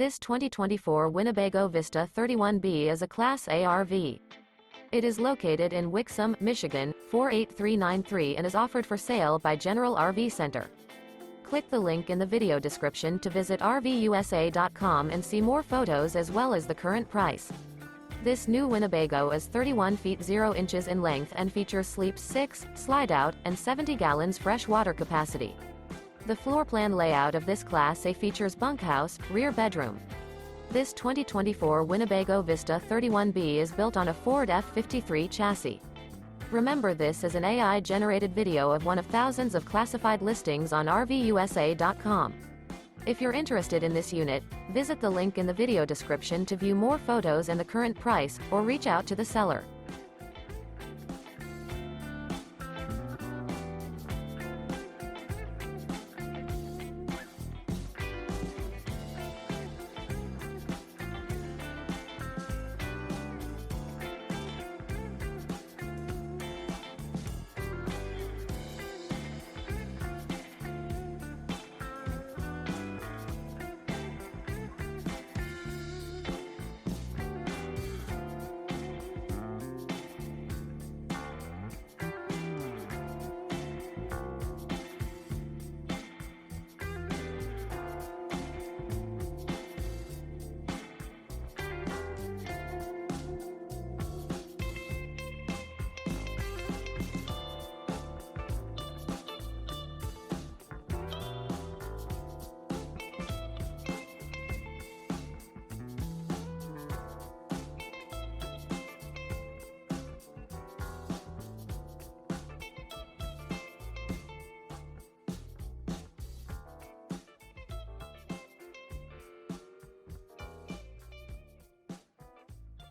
This 2024 Winnebago Vista 31B is a Class A RV. It is located in Wixom, Michigan, 48393 and is offered for sale by General RV Center. Click the link in the video description to visit RVUSA.com and see more photos as well as the current price. This new Winnebago is 31 feet 0 inches in length and features sleeps 6, slide-out, and 70 gallons fresh water capacity. The floor plan layout of this Class A features bunkhouse, rear bedroom. This 2024 Winnebago Vista 31B is built on a Ford F53 chassis. Remember, this is an AI-generated video of one of thousands of classified listings on RVUSA.com. If you're interested in this unit, visit the link in the video description to view more photos and the current price, or reach out to the seller.